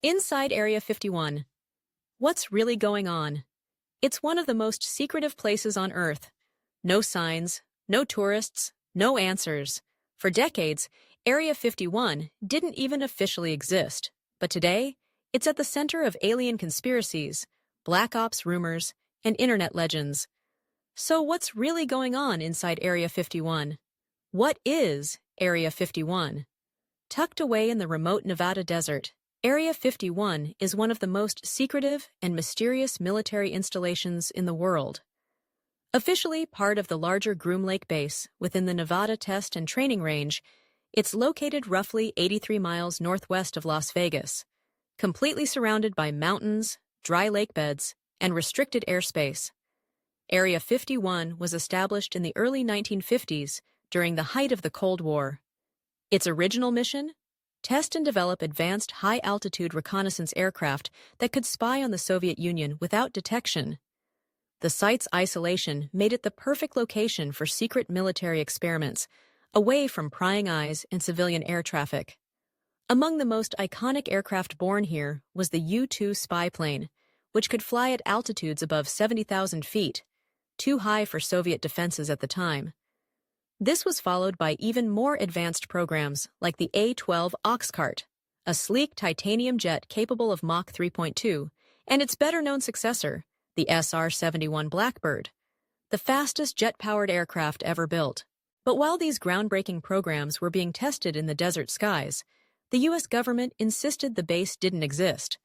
Inside Area 51. What's really going on? It's one of the most secretive places on Earth. No signs, no tourists, no answers. For decades, Area 51 didn't even officially exist. But today, it's at the center of alien conspiracies, black ops rumors, and internet legends. So what's really going on inside Area 51? What is Area 51? Tucked away in the remote Nevada desert, Area 51 is one of the most secretive and mysterious military installations in the world. Officially part of the larger Groom Lake Base within the Nevada Test and Training Range, it's located roughly 83 miles northwest of Las Vegas, completely surrounded by mountains, dry lake beds, and restricted airspace. Area 51 was established in the early 1950s during the height of the Cold War. Its original mission? Test and develop advanced high-altitude reconnaissance aircraft that could spy on the Soviet Union without detection. The site's isolation made it the perfect location for secret military experiments, away from prying eyes and civilian air traffic. Among the most iconic aircraft born here was the U-2 spy plane, which could fly at altitudes above 70,000 feet, too high for Soviet defenses at the time. This was followed by even more advanced programs like the A-12 Oxcart, a sleek titanium jet capable of Mach 3.2, and its better-known successor, the SR-71 Blackbird, the fastest jet-powered aircraft ever built. But while these groundbreaking programs were being tested in the desert skies, the U.S. government insisted the base didn't exist.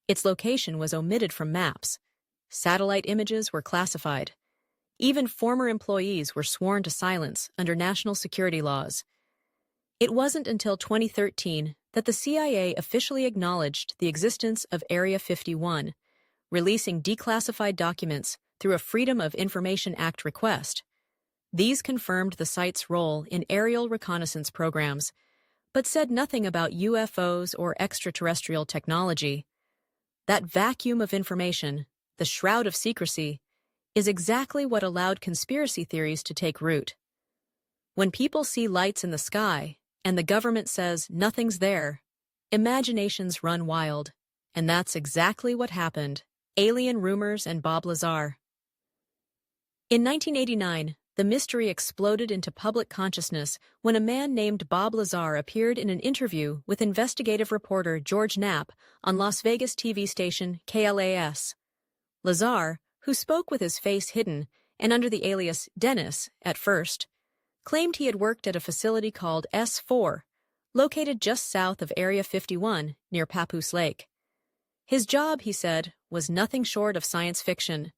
Its location was omitted from maps. Satellite images were classified. Even former employees were sworn to silence under national security laws. It wasn't until 2013 that the CIA officially acknowledged the existence of Area 51, releasing declassified documents through a Freedom of Information Act request. These confirmed the site's role in aerial reconnaissance programs, but said nothing about UFOs or extraterrestrial technology. That vacuum of information, the shroud of secrecy, is exactly what allowed conspiracy theories to take root. When people see lights in the sky and the government says nothing's there, imaginations run wild. And that's exactly what happened. Alien rumors and Bob Lazar. In 1989, the mystery exploded into public consciousness when a man named Bob Lazar appeared in an interview with investigative reporter George Knapp on Las Vegas TV station KLAS. Lazar, who spoke with his face hidden and under the alias Dennis at first, claimed he had worked at a facility called S4, located just south of Area 51 near Papoose Lake. His job, he said, was nothing short of science fiction,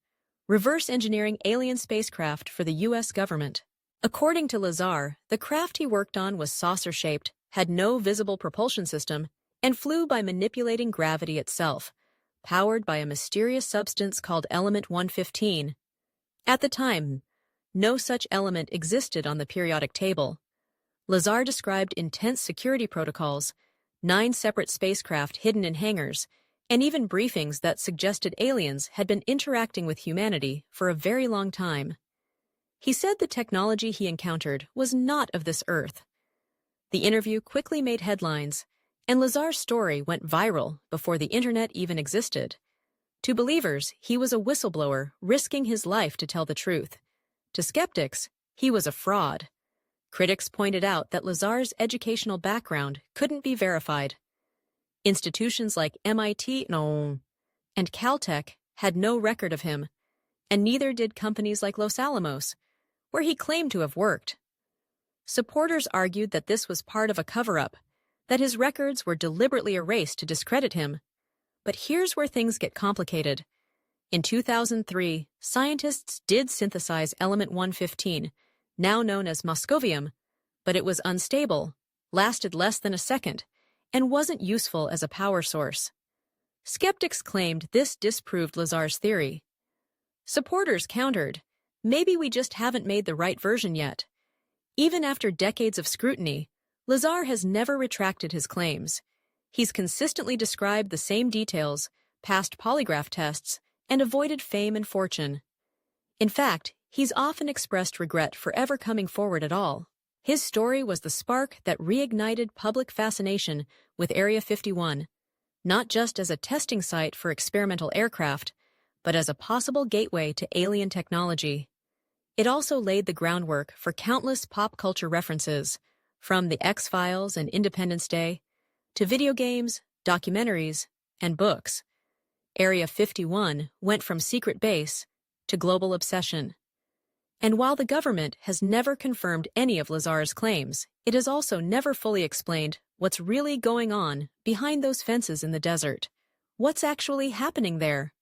reverse engineering alien spacecraft for the U.S. government. According to Lazar, the craft he worked on was saucer-shaped, had no visible propulsion system, and flew by manipulating gravity itself, powered by a mysterious substance called element 115. At the time, no such element existed on the periodic table. Lazar described intense security protocols, 9 separate spacecraft hidden in hangars, and even briefings that suggested aliens had been interacting with humanity for a very long time. He said the technology he encountered was not of this Earth. The interview quickly made headlines, and Lazar's story went viral before the internet even existed. To believers, he was a whistleblower risking his life to tell the truth. To skeptics, he was a fraud. Critics pointed out that Lazar's educational background couldn't be verified. Institutions like MIT and Caltech had no record of him, and neither did companies like Los Alamos, where he claimed to have worked. Supporters argued that this was part of a cover-up, that his records were deliberately erased to discredit him. But here's where things get complicated. In 2003, scientists did synthesize element 115, now known as moscovium, but it was unstable, lasted less than a second, and wasn't useful as a power source. Skeptics claimed this disproved Lazar's theory. Supporters countered, maybe we just haven't made the right version yet. Even after decades of scrutiny, Lazar has never retracted his claims. He's consistently described the same details, passed polygraph tests, and avoided fame and fortune. In fact, he's often expressed regret for ever coming forward at all. His story was the spark that reignited public fascination with Area 51. not just as a testing site for experimental aircraft, but as a possible gateway to alien technology. It also laid the groundwork for countless pop culture references, from The X-Files and Independence Day, to video games, documentaries, and books. Area 51 went from secret base to global obsession. And while the government has never confirmed any of Lazar's claims, it has also never fully explained what's really going on behind those fences in the desert. What's actually happening there?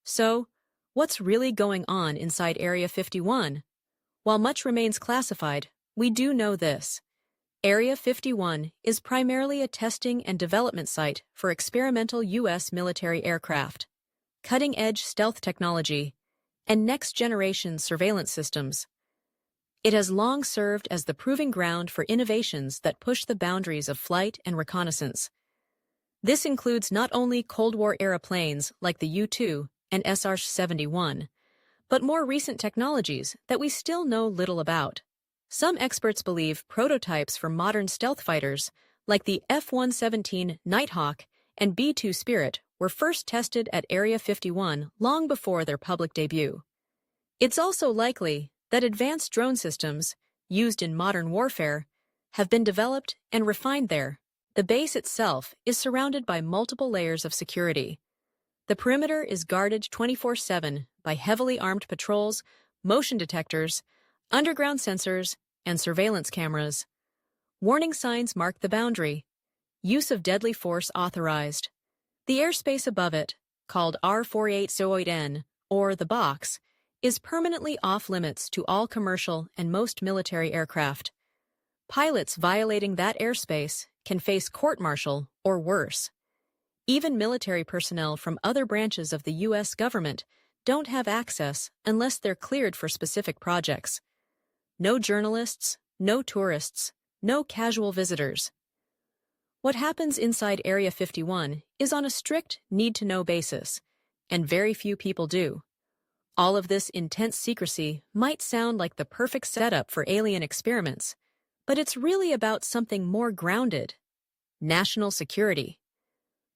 So, what's really going on inside Area 51? While much remains classified, we do know this. Area 51 is primarily a testing and development site for experimental U.S. military aircraft, cutting-edge stealth technology, and next-generation surveillance systems. It has long served as the proving ground for innovations that push the boundaries of flight and reconnaissance. This includes not only Cold War-era planes like the U-2 and SR-71, but more recent technologies that we still know little about. Some experts believe prototypes for modern stealth fighters, like the F-117 Nighthawk and B-2 Spirit, were first tested at Area 51 long before their public debut. It's also likely that advanced drone systems, used in modern warfare, have been developed and refined there. The base itself is surrounded by multiple layers of security. The perimeter is guarded 24/7 by heavily armed patrols, motion detectors, underground sensors, and surveillance cameras. Warning signs mark the boundary. Use of deadly force authorized. The airspace above it, called R-4808N, or the box, is permanently off-limits to all commercial and most military aircraft. Pilots violating that airspace can face court-martial or worse. Even military personnel from other branches of the U.S. government don't have access unless they're cleared for specific projects. No journalists, no tourists, no casual visitors. What happens inside Area 51 is on a strict need-to-know basis, and very few people do. All of this intense secrecy might sound like the perfect setup for alien experiments, but it's really about something more grounded: national security.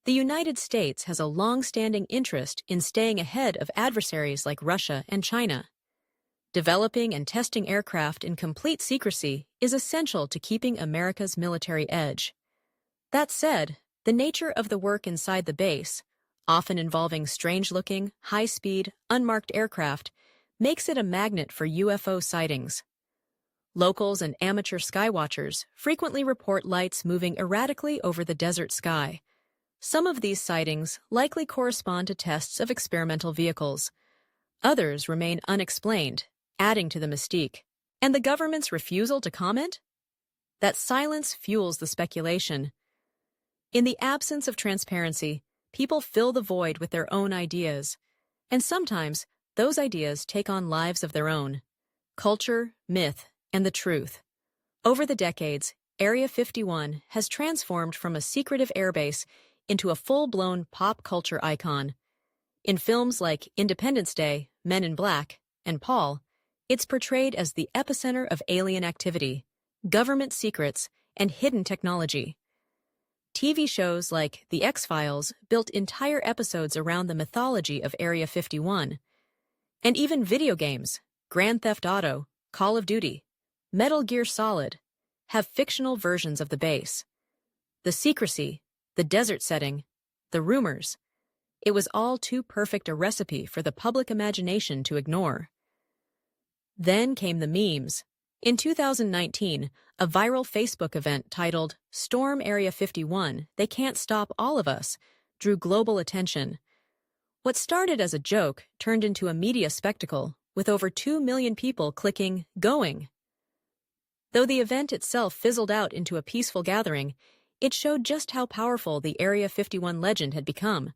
The United States has a long-standing interest in staying ahead of adversaries like Russia and China. Developing and testing aircraft in complete secrecy is essential to keeping America's military edge. That said, the nature of the work inside the base, often involving strange-looking, high-speed, unmarked aircraft, makes it a magnet for UFO sightings. Locals and amateur skywatchers frequently report lights moving erratically over the desert sky. Some of these sightings likely correspond to tests of experimental vehicles. Others remain unexplained, adding to the mystique. And the government's refusal to comment? That silence fuels the speculation. In the absence of transparency, people fill the void with their own ideas, and sometimes those ideas take on lives of their own. Culture, myth, and the truth. Over the decades, Area 51 has transformed from a secretive airbase into a full-blown pop culture icon. In films like Independence Day, Men in Black, and Paul, it's portrayed as the epicenter of alien activity, government secrets, and hidden technology. TV shows like The X-Files built entire episodes around the mythology of Area 51. And even video games, Grand Theft Auto, Call of Duty, Metal Gear Solid, have fictional versions of the base. The secrecy, the desert setting, the rumors, it was all too perfect a recipe for the public imagination to ignore. Then came the memes. In 2019, a viral Facebook event titled "Storm Area 51, They Can't Stop All of Us" drew global attention. What started as a joke turned into a media spectacle, with over 2 million people clicking "Going." Though the event itself fizzled out into a peaceful gathering, it showed just how powerful the Area 51 legend had become.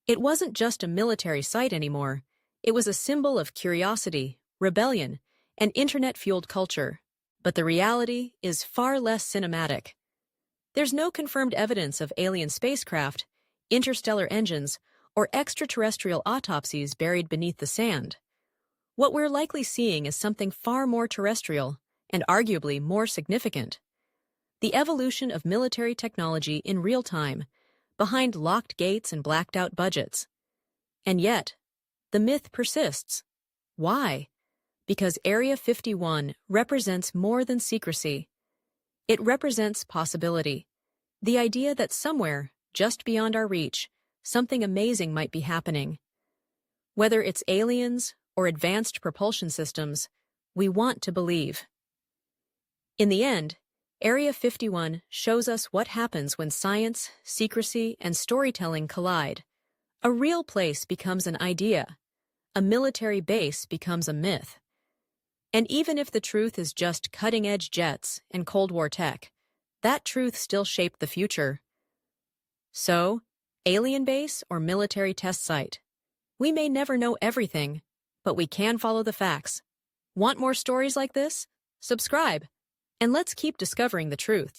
It wasn't just a military site anymore. It was a symbol of curiosity, rebellion, and internet-fueled culture. But the reality is far less cinematic. There's no confirmed evidence of alien spacecraft, interstellar engines, or extraterrestrial autopsies buried beneath the sand. What we're likely seeing is something far more terrestrial and arguably more significant: the evolution of military technology in real time, behind locked gates and blacked-out budgets. And yet, the myth persists. Why? Because Area 51 represents more than secrecy. It represents possibility. The idea that somewhere, just beyond our reach, something amazing might be happening. Whether it's aliens or advanced propulsion systems, we want to believe. In the end, Area 51 shows us what happens when science, secrecy, and storytelling collide. A real place becomes an idea. A military base becomes a myth. And even if the truth is just cutting-edge jets and Cold War tech, that truth still shaped the future. So, alien base or military test site? We may never know everything, but we can follow the facts. Want more stories like this? Subscribe, and let's keep discovering the truth.